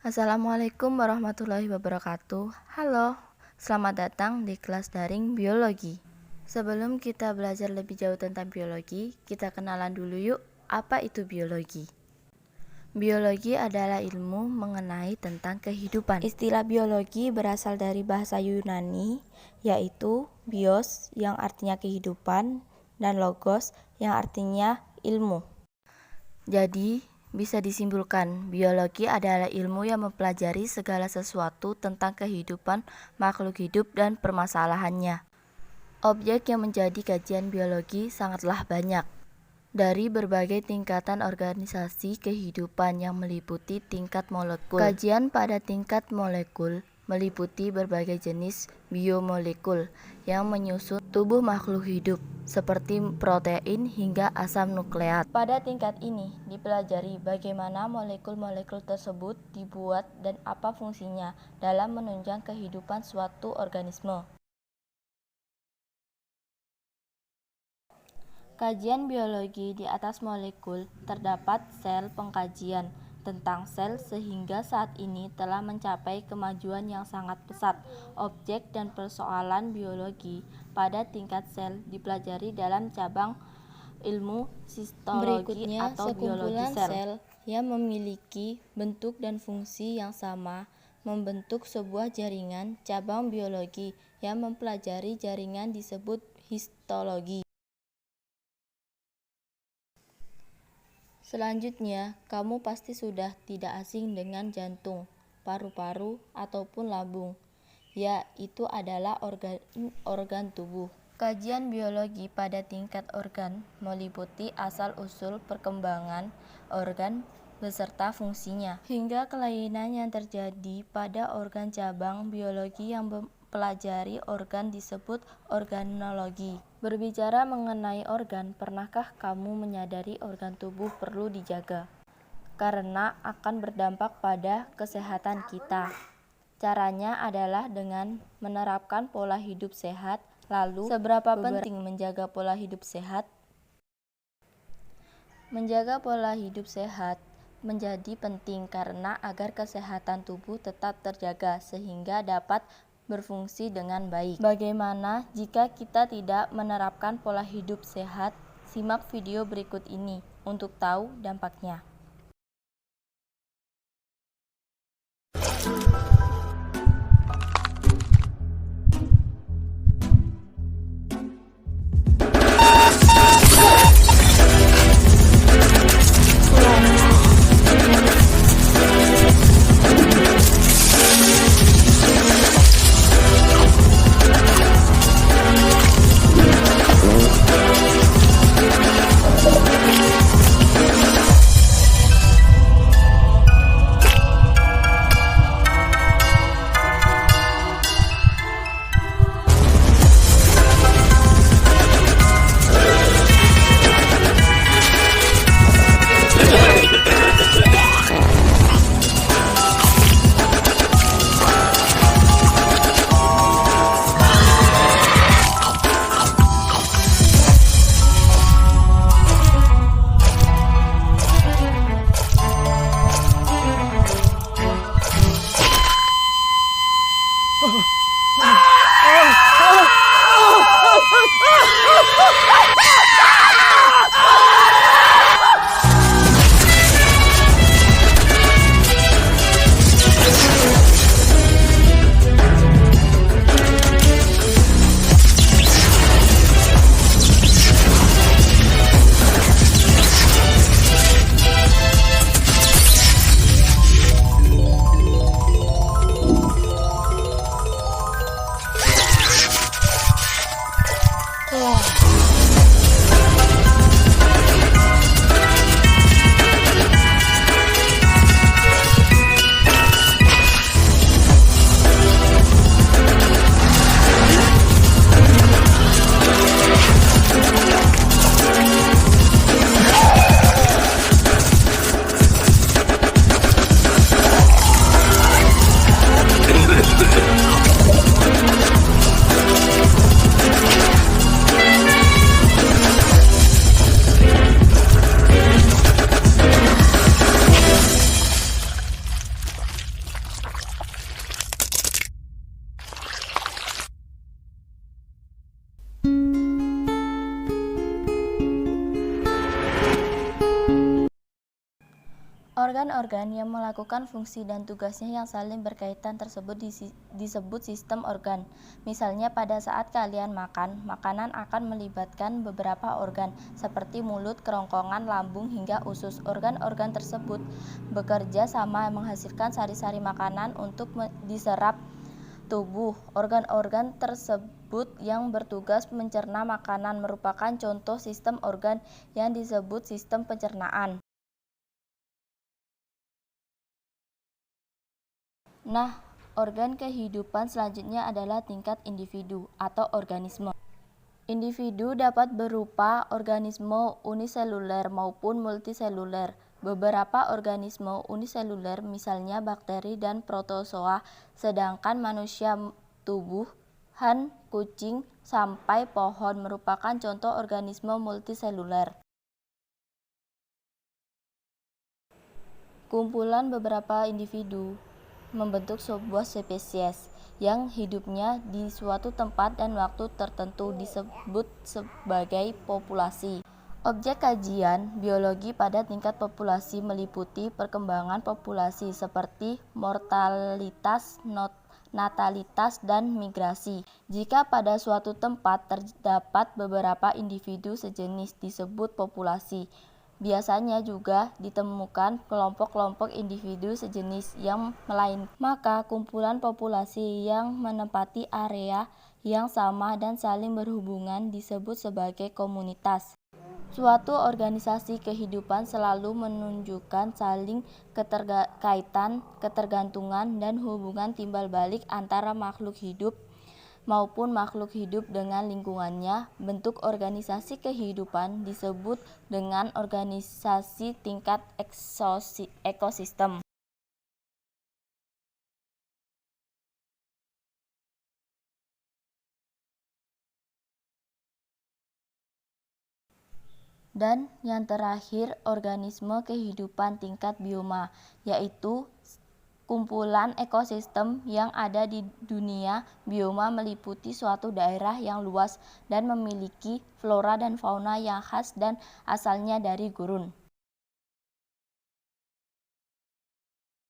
Assalamualaikum warahmatullahi wabarakatuh. Halo, selamat datang di kelas daring biologi. Sebelum kita belajar lebih jauh tentang biologi, kita kenalan dulu yuk, apa itu biologi? Biologi adalah ilmu mengenai tentang kehidupan. Istilah biologi berasal dari bahasa Yunani, yaitu bios yang artinya kehidupan dan logos yang artinya ilmu. Jadi, bisa disimpulkan, biologi adalah ilmu yang mempelajari segala sesuatu tentang kehidupan makhluk hidup dan permasalahannya. Objek yang menjadi kajian biologi sangatlah banyak, dari berbagai tingkatan organisasi kehidupan yang meliputi tingkat molekul. Kajian pada tingkat molekul meliputi berbagai jenis biomolekul yang menyusun tubuh makhluk hidup, seperti protein hingga asam nukleat. Pada tingkat ini dipelajari bagaimana molekul-molekul tersebut dibuat dan apa fungsinya dalam menunjang kehidupan suatu organisme. Kajian biologi di atas molekul terdapat sel pengkajian tentang sel sehingga saat ini telah mencapai kemajuan yang sangat pesat. Objek dan persoalan biologi pada tingkat sel dipelajari dalam cabang ilmu histologi atau biologi sel yang memiliki bentuk dan fungsi yang sama membentuk sebuah jaringan. Cabang biologi yang mempelajari jaringan disebut histologi. Selanjutnya, kamu pasti sudah tidak asing dengan jantung, paru-paru, ataupun lambung. Ya, itu adalah organ tubuh. Kajian biologi pada tingkat organ meliputi asal-usul perkembangan organ beserta fungsinya, hingga kelainan yang terjadi pada organ. Cabang biologi yang mempelajari organ disebut organologi. Berbicara mengenai organ, pernahkah kamu menyadari organ tubuh perlu dijaga? Karena akan berdampak pada kesehatan kita. Caranya adalah dengan menerapkan pola hidup sehat. Lalu, seberapa penting menjaga pola hidup sehat? Menjaga pola hidup sehat menjadi penting karena agar kesehatan tubuh tetap terjaga sehingga dapat berfungsi dengan baik. Bagaimana jika kita tidak menerapkan pola hidup sehat? Simak video berikut ini untuk tahu dampaknya. Organ-organ yang melakukan fungsi dan tugasnya yang saling berkaitan tersebut disebut sistem organ. Misalnya pada saat kalian makan, makanan akan melibatkan beberapa organ seperti mulut, kerongkongan, lambung, hingga usus. Organ-organ tersebut bekerja sama menghasilkan sari-sari makanan untuk diserap tubuh. Organ-organ tersebut yang bertugas mencerna makanan merupakan contoh sistem organ yang disebut sistem pencernaan. Nah, organ kehidupan selanjutnya adalah tingkat individu atau organisme. Individu dapat berupa organisme uniseluler maupun multiseluler. Beberapa organisme uniseluler misalnya bakteri dan protozoa, sedangkan manusia, tumbuhan, kucing, sampai pohon merupakan contoh organisme multiseluler. Kumpulan beberapa individu membentuk sebuah spesies yang hidupnya di suatu tempat dan waktu tertentu disebut sebagai populasi. Objek kajian biologi pada tingkat populasi meliputi perkembangan populasi seperti mortalitas, natalitas, dan migrasi. Jika pada suatu tempat terdapat beberapa individu sejenis disebut populasi. Biasanya juga ditemukan kelompok-kelompok individu sejenis yang lain. Maka kumpulan populasi yang menempati area yang sama dan saling berhubungan disebut sebagai komunitas. Suatu organisasi kehidupan selalu menunjukkan saling keterkaitan, ketergantungan, dan hubungan timbal balik antara makhluk hidup maupun makhluk hidup dengan lingkungannya. Bentuk organisasi kehidupan disebut dengan organisasi tingkat ekosistem. Dan yang terakhir, organisme kehidupan tingkat bioma, yaitu kumpulan ekosistem yang ada di dunia. Bioma meliputi suatu daerah yang luas dan memiliki flora dan fauna yang khas dan asalnya dari gurun.